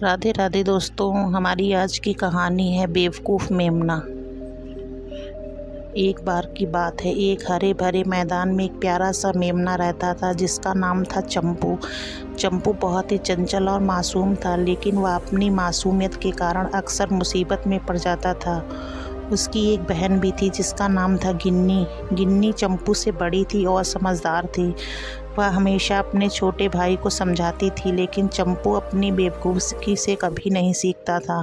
राधे राधे दोस्तों, हमारी आज की कहानी है बेवकूफ़ मेमना। एक बार की बात है, एक हरे भरे मैदान में एक प्यारा सा मेमना रहता था जिसका नाम था चंपू। चंपू बहुत ही चंचल और मासूम था, लेकिन वह अपनी मासूमियत के कारण अक्सर मुसीबत में पड़ जाता था। उसकी एक बहन भी थी जिसका नाम था गिन्नी। गिन्नी चंपू से बड़ी थी और समझदार थी। वह हमेशा अपने छोटे भाई को समझाती थी, लेकिन चंपू अपनी बेवकूफ़ी से कभी नहीं सीखता था।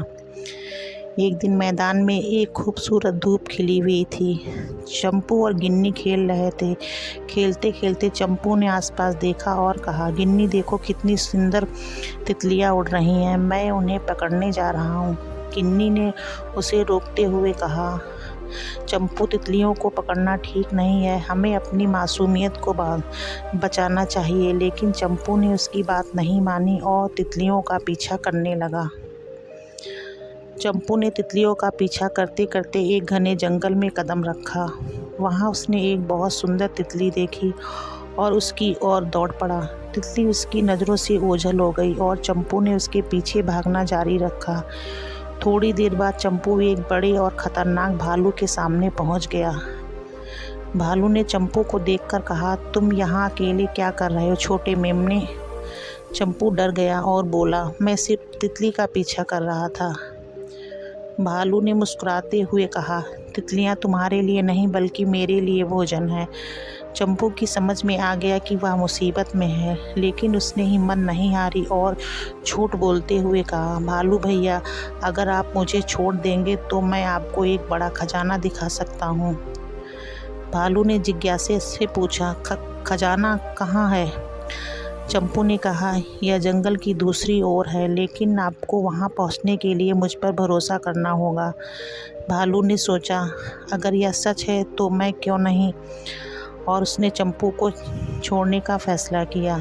एक दिन मैदान में एक खूबसूरत धूप खिली हुई थी। चंपू और गिन्नी खेल रहे थे। खेलते खेलते चंपू ने आसपास देखा और कहा, गिन्नी देखो कितनी सुंदर तितलियां उड़ रही हैं, मैं उन्हें पकड़ने जा रहा हूँ। गिन्नी ने उसे रोकते हुए कहा, चंपू तितलियों को पकड़ना ठीक नहीं है, हमें अपनी मासूमियत को बचाना चाहिए। लेकिन चंपू ने उसकी बात नहीं मानी और तितलियों का पीछा करने लगा। चंपू ने तितलियों का पीछा करते करते एक घने जंगल में कदम रखा। वहाँ उसने एक बहुत सुंदर तितली देखी और उसकी ओर दौड़ पड़ा। तितली उसकी नज़रों से ओझल हो गई और चंपू ने उसके पीछे भागना जारी रखा। थोड़ी देर बाद चंपू एक बड़े और ख़तरनाक भालू के सामने पहुंच गया। भालू ने चंपू को देखकर कहा, तुम यहाँ अकेले क्या कर रहे हो छोटे मेमने? चंपू डर गया और बोला, मैं सिर्फ तितली का पीछा कर रहा था। भालू ने मुस्कुराते हुए कहा, तितलियाँ तुम्हारे लिए नहीं बल्कि मेरे लिए भोजन है। चंपू की समझ में आ गया कि वह मुसीबत में है, लेकिन उसने हिम्मत नहीं हारी और झूठ बोलते हुए कहा, भालू भैया, अगर आप मुझे छोड़ देंगे तो मैं आपको एक बड़ा खजाना दिखा सकता हूँ। भालू ने जिज्ञासा से पूछा, खजाना कहाँ है? चंपू ने कहा, यह जंगल की दूसरी ओर है, लेकिन आपको वहां पहुंचने के लिए मुझ पर भरोसा करना होगा। भालू ने सोचा, अगर यह सच है तो मैं क्यों नहीं, और उसने चंपू को छोड़ने का फैसला किया।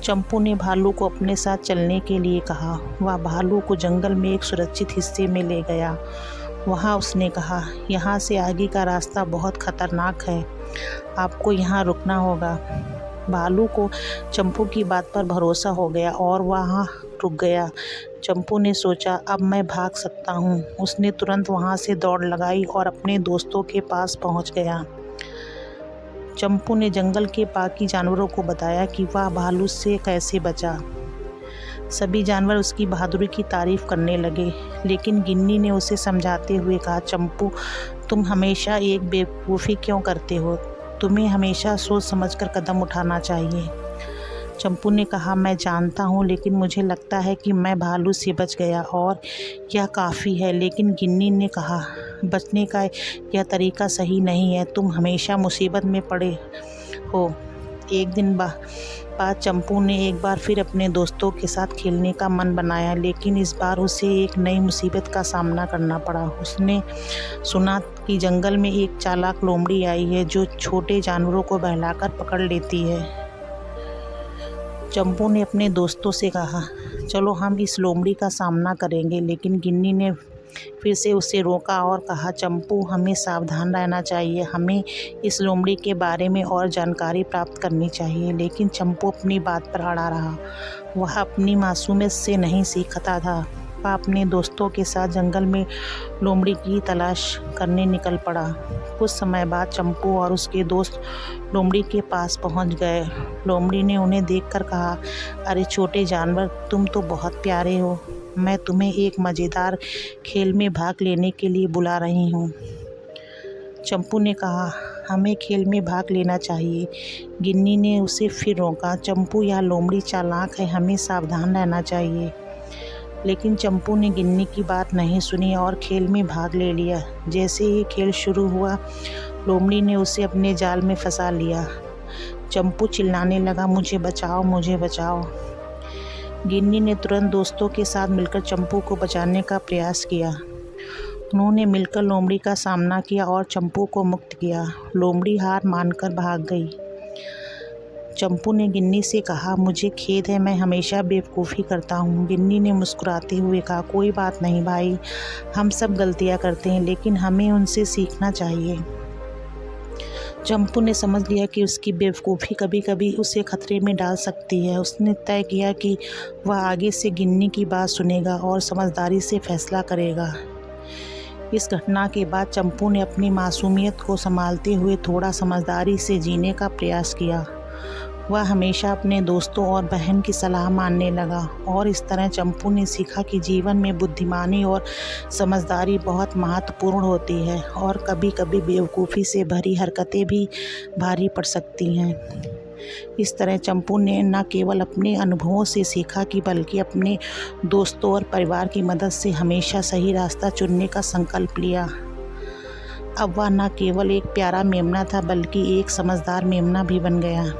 चंपू ने भालू को अपने साथ चलने के लिए कहा। वह भालू को जंगल में एक सुरक्षित हिस्से में ले गया। वहाँ उसने कहा, यहाँ से आगे का रास्ता बहुत खतरनाक है, आपको यहाँ रुकना होगा। भालू को चंपू की बात पर भरोसा हो गया और वहाँ रुक गया। चंपू ने सोचा, अब मैं भाग सकता हूँ। उसने तुरंत वहाँ से दौड़ लगाई और अपने दोस्तों के पास पहुँच गया। चंपू ने जंगल के बाकी जानवरों को बताया कि वह भालू से कैसे बचा। सभी जानवर उसकी बहादुरी की तारीफ करने लगे, लेकिन गिन्नी ने उसे समझाते हुए कहा, चंपू, तुम हमेशा एक बेवकूफ़ी क्यों करते हो? तुम्हें हमेशा सोच समझकर कदम उठाना चाहिए। चंपू ने कहा, मैं जानता हूँ, लेकिन मुझे लगता है कि मैं भालू से बच गया और यह काफ़ी है। लेकिन गिन्नी ने कहा, बचने का यह तरीका सही नहीं है, तुम हमेशा मुसीबत में पड़े हो। एक दिन बाद चंपू ने एक बार फिर अपने दोस्तों के साथ खेलने का मन बनाया, लेकिन इस बार उसे एक नई मुसीबत का सामना करना पड़ा। उसने सुना कि जंगल में एक चालाक लोमड़ी आई है जो छोटे जानवरों को बहलाकर पकड़ लेती है। चंपू ने अपने दोस्तों से कहा, चलो हम इस लोमड़ी का सामना करेंगे, लेकिन गिन्नी ने फिर से उसे रोका और कहा, चंपू, हमें सावधान रहना चाहिए, हमें इस लोमड़ी के बारे में और जानकारी प्राप्त करनी चाहिए। लेकिन चंपू अपनी बात पर अड़ा रहा। वह अपनी मासूमियत से नहीं सीखता था। वह अपने दोस्तों के साथ जंगल में लोमड़ी की तलाश करने निकल पड़ा। कुछ समय बाद चंपू और उसके दोस्त लोमड़ी के पास पहुंच गए। लोमड़ी ने उन्हें देखकर कहा, अरे छोटे जानवर, तुम तो बहुत प्यारे हो, मैं तुम्हें एक मज़ेदार खेल में भाग लेने के लिए बुला रही हूँ। चंपू ने कहा, हमें खेल में भाग लेना चाहिए। गिन्नी ने उसे फिर रोका, चंपू, यह लोमड़ी चालाक है, हमें सावधान रहना चाहिए। लेकिन चंपू ने गिन्नी की बात नहीं सुनी और खेल में भाग ले लिया। जैसे ही खेल शुरू हुआ, लोमड़ी ने उसे अपने जाल में फंसा लिया। चंपू चिल्लाने लगा, मुझे बचाओ, मुझे बचाओ। गिन्नी ने तुरंत दोस्तों के साथ मिलकर चंपू को बचाने का प्रयास किया। उन्होंने मिलकर लोमड़ी का सामना किया और चंपू को मुक्त किया। लोमड़ी हार मानकर भाग गई। चंपू ने गिन्नी से कहा, मुझे खेद है, मैं हमेशा बेवकूफ़ी करता हूँ। गिन्नी ने मुस्कुराते हुए कहा, कोई बात नहीं भाई, हम सब गलतियाँ करते हैं, लेकिन हमें उनसे सीखना चाहिए। चंपू ने समझ लिया कि उसकी बेवकूफ़ी कभी कभी उसे खतरे में डाल सकती है। उसने तय किया कि वह आगे से गिन्नी की बात सुनेगा और समझदारी से फैसला करेगा। इस घटना के बाद चंपू ने अपनी मासूमियत को संभालते हुए थोड़ा समझदारी से जीने का प्रयास किया। वह हमेशा अपने दोस्तों और बहन की सलाह मानने लगा और इस तरह चंपू ने सीखा कि जीवन में बुद्धिमानी और समझदारी बहुत महत्वपूर्ण होती है और कभी कभी बेवकूफ़ी से भरी हरकतें भी भारी पड़ सकती हैं। इस तरह चंपू ने न केवल अपने अनुभवों से सीखा कि बल्कि अपने दोस्तों और परिवार की मदद से हमेशा सही रास्ता चुनने का संकल्प लिया। अब वह न केवल एक प्यारा मेमना था बल्कि एक समझदार मेमना भी बन गया।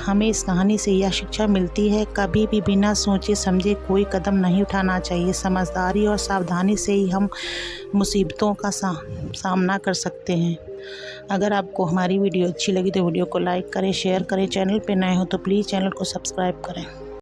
हमें इस कहानी से यह शिक्षा मिलती है, कभी भी बिना सोचे समझे कोई कदम नहीं उठाना चाहिए। समझदारी और सावधानी से ही हम मुसीबतों का सामना कर सकते हैं। अगर आपको हमारी वीडियो अच्छी लगी तो वीडियो को लाइक करें, शेयर करें। चैनल पे नए हो तो प्लीज़ चैनल को सब्सक्राइब करें।